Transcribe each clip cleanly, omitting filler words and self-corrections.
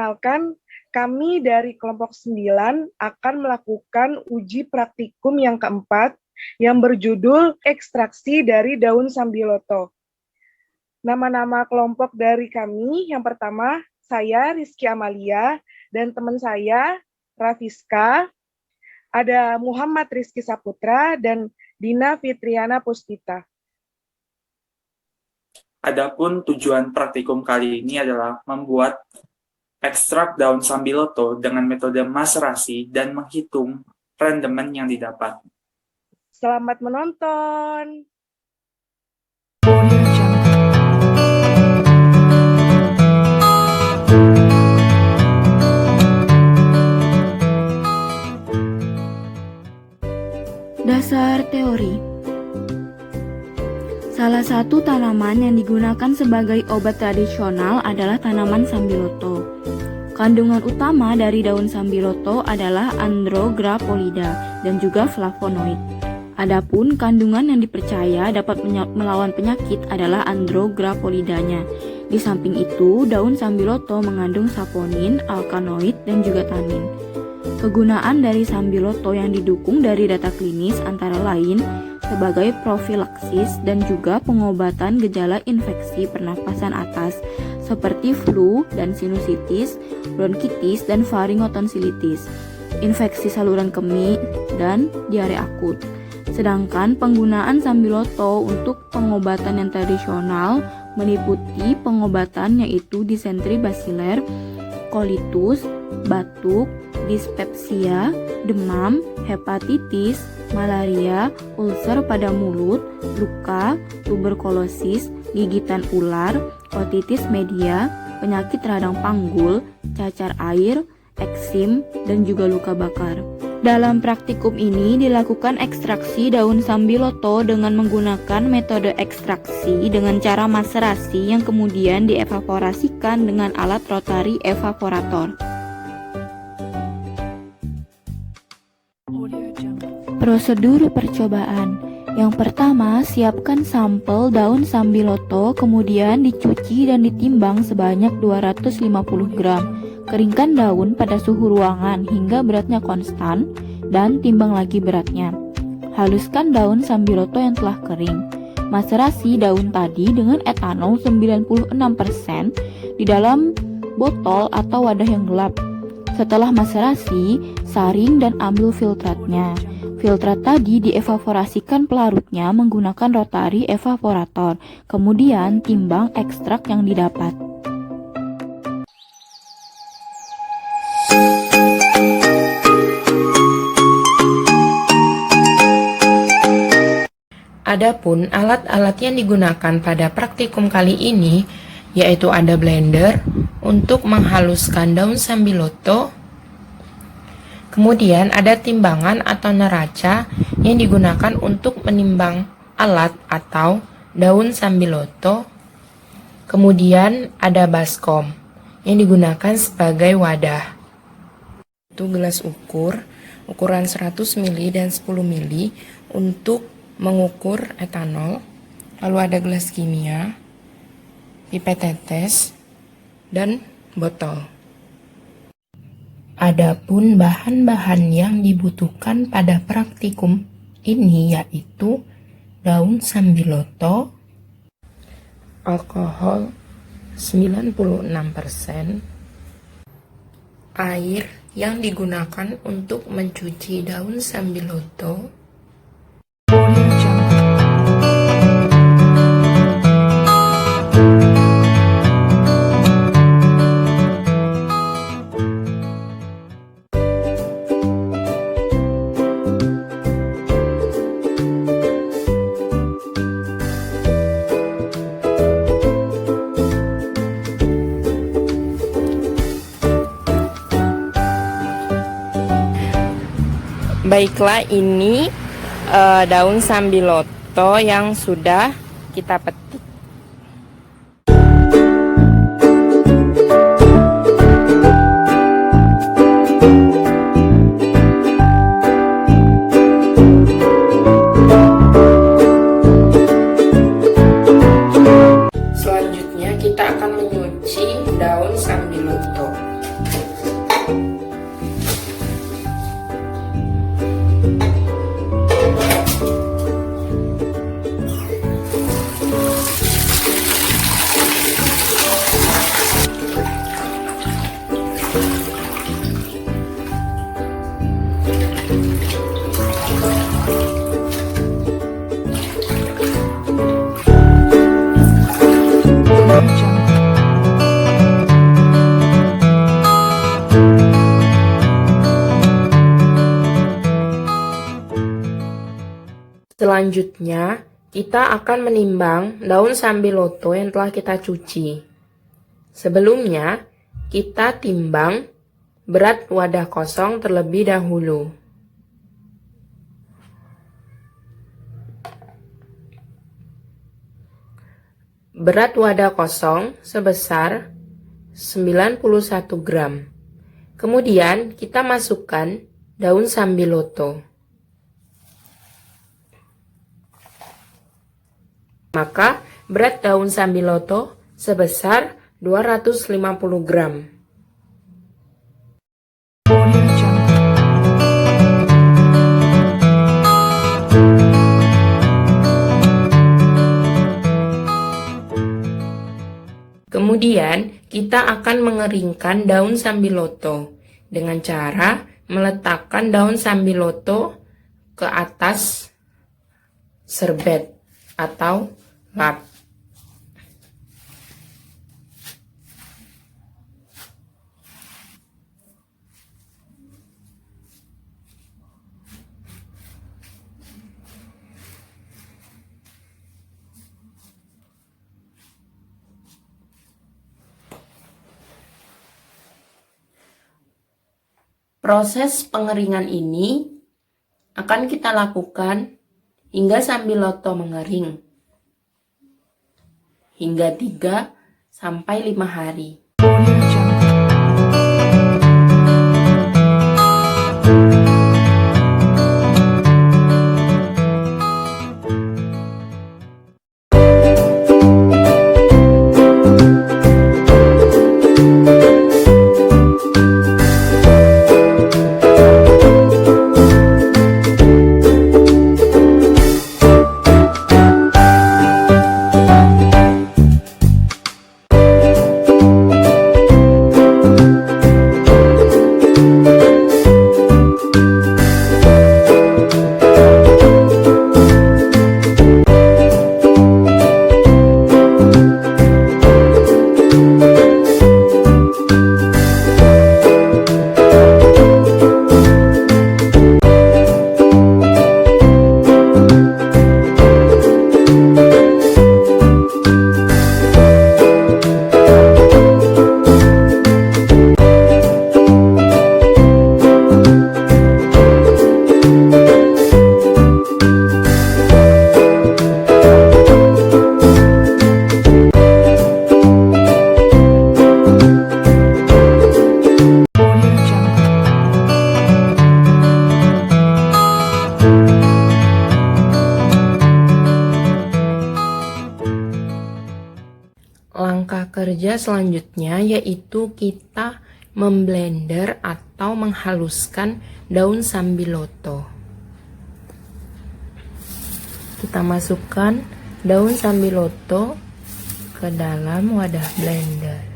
Misalkan kami dari kelompok 9 akan melakukan uji praktikum yang keempat yang berjudul ekstraksi dari daun sambiloto. Nama-nama kelompok dari kami, yang pertama saya Rizky Amalia dan teman saya Rafiska, ada Muhammad Rizky Saputra dan Dina Fitriana Puspita. Adapun tujuan praktikum kali ini adalah membuat ekstrak daun sambiloto dengan metode maserasi dan menghitung rendemen yang didapat. Selamat menonton. Dasar teori. Salah satu tanaman yang digunakan sebagai obat tradisional adalah tanaman sambiloto. Kandungan utama dari daun sambiloto adalah Andrograpolida dan juga flavonoid. Adapun kandungan yang dipercaya dapat melawan penyakit adalah Andrograpolidanya. Di samping itu, daun sambiloto mengandung saponin, alkaloid, dan juga tanin. Kegunaan dari sambiloto yang didukung dari data klinis antara lain sebagai profilaksis dan juga pengobatan gejala infeksi pernapasan atas seperti flu dan sinusitis, bronkitis dan faringotonsilitis, infeksi saluran kemih dan diare akut. Sedangkan penggunaan sambiloto untuk pengobatan yang tradisional meliputi pengobatan yaitu disentri basiler, kolitus, batuk, dispepsia, demam, hepatitis, malaria, ulcer pada mulut, luka, tuberkulosis, gigitan ular, otitis media, penyakit radang panggul, cacar air, eksim, dan juga luka bakar. Dalam praktikum ini dilakukan ekstraksi daun sambiloto dengan menggunakan metode ekstraksi dengan cara maserasi yang kemudian dievaporasikan dengan alat rotary evaporator. Prosedur percobaan. Yang pertama, siapkan sampel daun sambiloto, kemudian dicuci dan ditimbang sebanyak 250 gram. Keringkan daun pada suhu ruangan hingga beratnya konstan dan timbang lagi beratnya. Haluskan daun sambiloto yang telah kering. Maserasi daun tadi dengan etanol 96% di dalam botol atau wadah yang gelap. Setelah maserasi, saring dan ambil filtratnya. Filtrat tadi dievaporasikan pelarutnya menggunakan rotary evaporator, kemudian timbang ekstrak yang didapat. Adapun alat-alat yang digunakan pada praktikum kali ini yaitu ada blender untuk menghaluskan daun sambiloto. Kemudian ada timbangan atau neraca yang digunakan untuk menimbang alat atau daun sambiloto. Kemudian ada baskom yang digunakan sebagai wadah. Itu gelas ukur, ukuran 100 ml dan 10 ml untuk mengukur etanol. Lalu ada gelas kimia, pipet tetes, dan botol. Adapun bahan-bahan yang dibutuhkan pada praktikum ini yaitu daun sambiloto, alkohol 96%, air yang digunakan untuk mencuci daun sambiloto, Baiklah, ini daun sambiloto yang sudah kita petik. Selanjutnya, kita akan menimbang daun sambiloto yang telah kita cuci. Sebelumnya, kita timbang berat wadah kosong terlebih dahulu. Berat wadah kosong sebesar 91 gram. Kemudian, kita masukkan daun sambiloto. Maka berat daun sambiloto sebesar 250 gram. Kemudian kita akan mengeringkan daun sambiloto dengan cara meletakkan daun sambiloto ke atas serbet atau lap. Proses pengeringan ini akan kita lakukan hingga sambiloto mengering, hingga 3 sampai 5 hari. Langkah kerja selanjutnya yaitu kita memblender atau menghaluskan daun sambiloto. Kita masukkan daun sambiloto ke dalam wadah blender.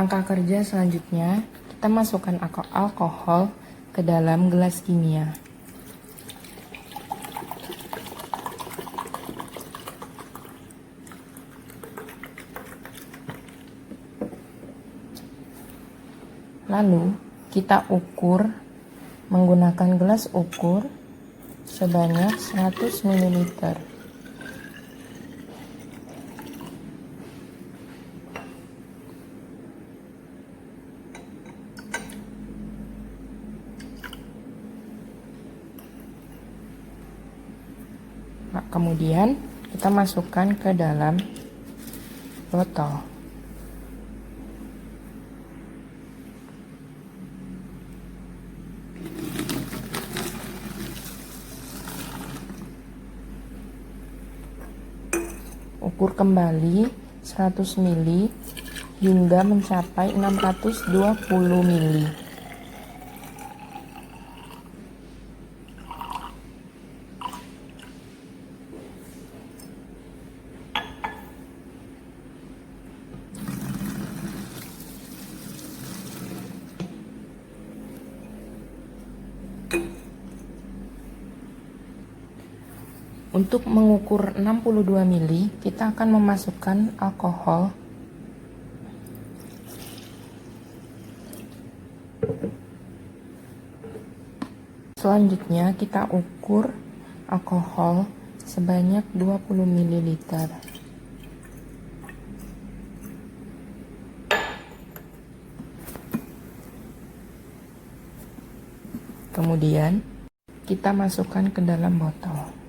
Langkah kerja selanjutnya, kita masukkan alkohol ke dalam gelas kimia. Lalu kita ukur menggunakan gelas ukur sebanyak 100 ml. Nah, kemudian kita masukkan ke dalam botol. Ukur kembali 100 ml hingga mencapai 620 ml. Untuk mengukur 62 ml, kita akan memasukkan alkohol selanjutnya kita ukur alkohol sebanyak 20 ml. Kemudian kita masukkan ke dalam botol.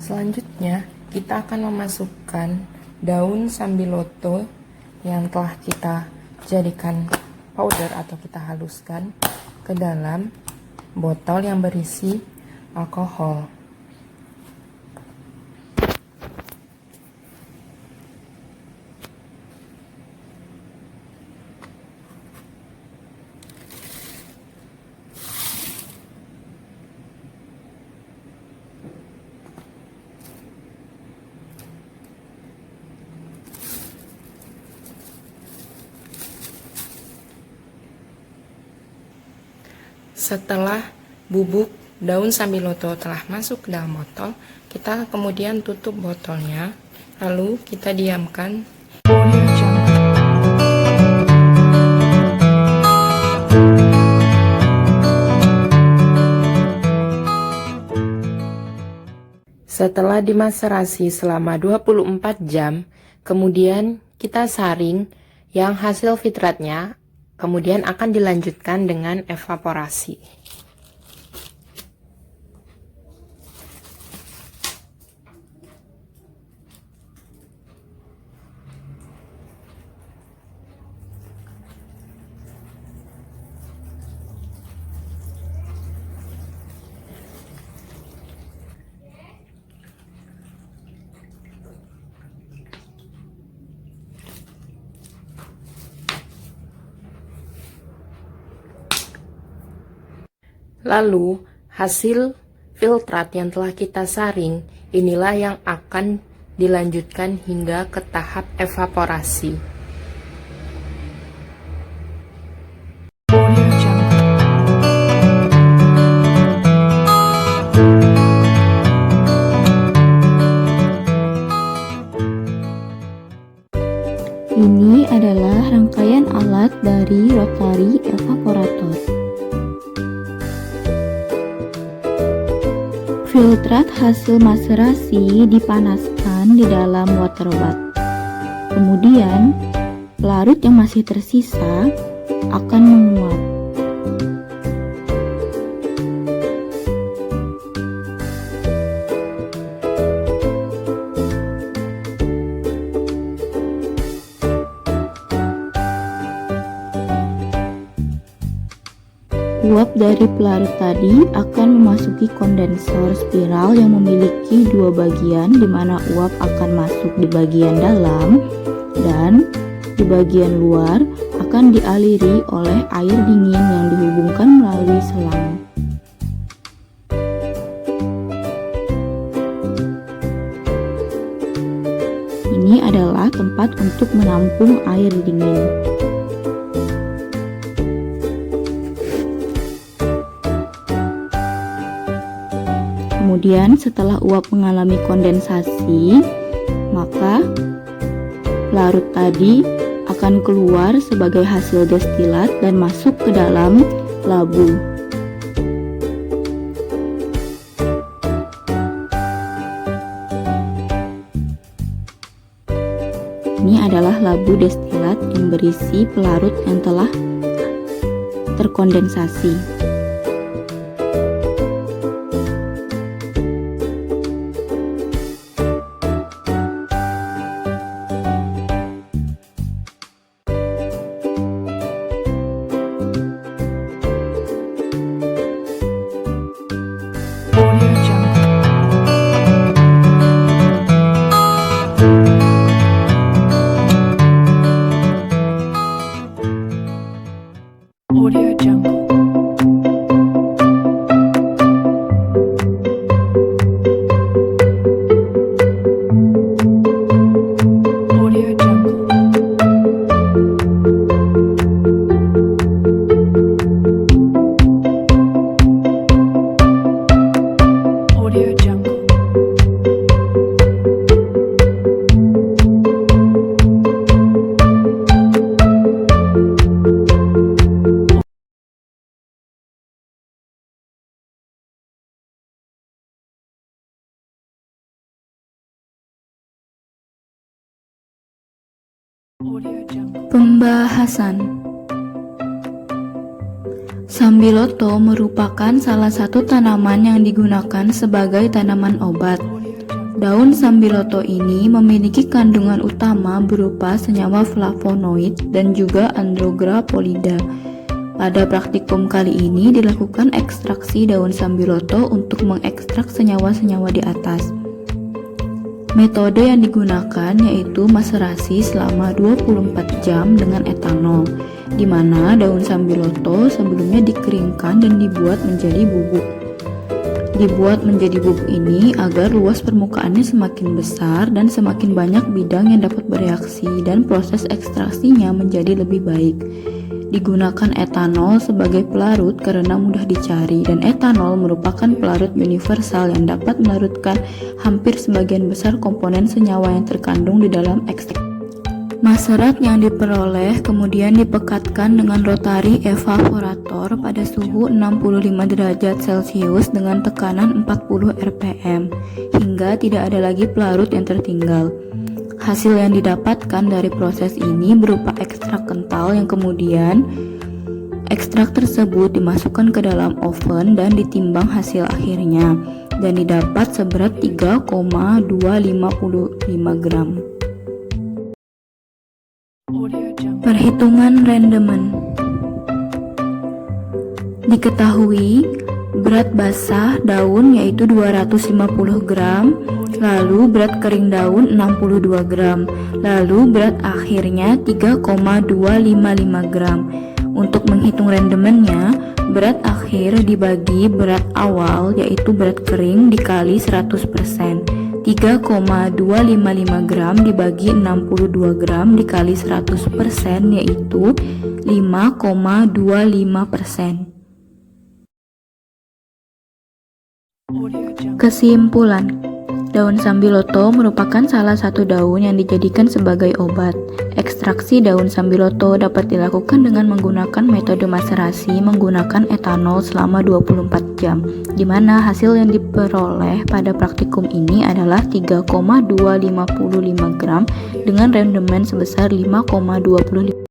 Selanjutnya, kita akan memasukkan daun sambiloto yang telah kita jadikan powder atau kita haluskan ke dalam botol yang berisi alkohol. Setelah bubuk daun sambiloto telah masuk ke dalam botol, kita kemudian tutup botolnya, lalu kita diamkan. Setelah dimaserasi selama 24 jam, kemudian kita saring yang hasil fitratnya kemudian akan dilanjutkan dengan evaporasi. Lalu, hasil filtrat yang telah kita saring, inilah yang akan dilanjutkan hingga ke tahap evaporasi. Ini adalah rangkaian alat dari rotary evaporator. Filtrat hasil maserasi dipanaskan di dalam water bath. Kemudian, larut yang masih tersisa akan menguap. uap dari pelarut tadi akan memasuki kondensor spiral yang memiliki dua bagian, di mana uap akan masuk di bagian dalam dan di bagian luar akan dialiri oleh air dingin yang dihubungkan melalui selang. Ini adalah tempat untuk menampung air dingin. Kemudian setelah uap mengalami kondensasi, maka larut tadi akan keluar sebagai hasil destilat dan masuk ke dalam labu. Ini adalah labu destilat yang berisi pelarut yang telah terkondensasi. Audio Jungle. Audio Jungle. Audio Jungle. Audio Jungle. Pembahasan. Sambiloto merupakan salah satu tanaman yang digunakan sebagai tanaman obat. Daun sambiloto ini memiliki kandungan utama berupa senyawa flavonoid dan juga Androgra pollida. Pada praktikum kali ini dilakukan ekstraksi daun sambiloto untuk mengekstrak senyawa-senyawa di atas. Metode yang digunakan yaitu maserasi selama 24 jam dengan etanol, di mana daun sambiloto sebelumnya dikeringkan dan dibuat menjadi bubuk. Dibuat menjadi bubuk ini agar luas permukaannya semakin besar dan semakin banyak bidang yang dapat bereaksi dan proses ekstraksinya menjadi lebih baik. Digunakan etanol sebagai pelarut karena mudah dicari, dan etanol merupakan pelarut universal yang dapat melarutkan hampir sebagian besar komponen senyawa yang terkandung di dalam ekstrak. Maserat yang diperoleh kemudian dipekatkan dengan rotari evaporator pada suhu 65 derajat Celcius dengan tekanan 40 rpm hingga tidak ada lagi pelarut yang tertinggal. Hasil yang didapatkan dari proses ini berupa ekstrak kental yang kemudian ekstrak tersebut dimasukkan ke dalam oven dan ditimbang hasil akhirnya dan didapat seberat 3,255 gram. Perhitungan rendemen. Diketahui berat basah daun yaitu 250 gram, lalu berat kering daun 62 gram, lalu berat akhirnya 3,255 gram. Untuk menghitung rendemennya, berat akhir dibagi berat awal yaitu berat kering dikali 100%. 3,255 gram dibagi 62 gram dikali 100% yaitu 5,25%. Kesimpulan, daun sambiloto merupakan salah satu daun yang dijadikan sebagai obat. Ekstraksi daun sambiloto dapat dilakukan dengan menggunakan metode maserasi menggunakan etanol selama 24 jam, di mana hasil yang diperoleh pada praktikum ini adalah 3,255 gram dengan rendemen sebesar 5,25.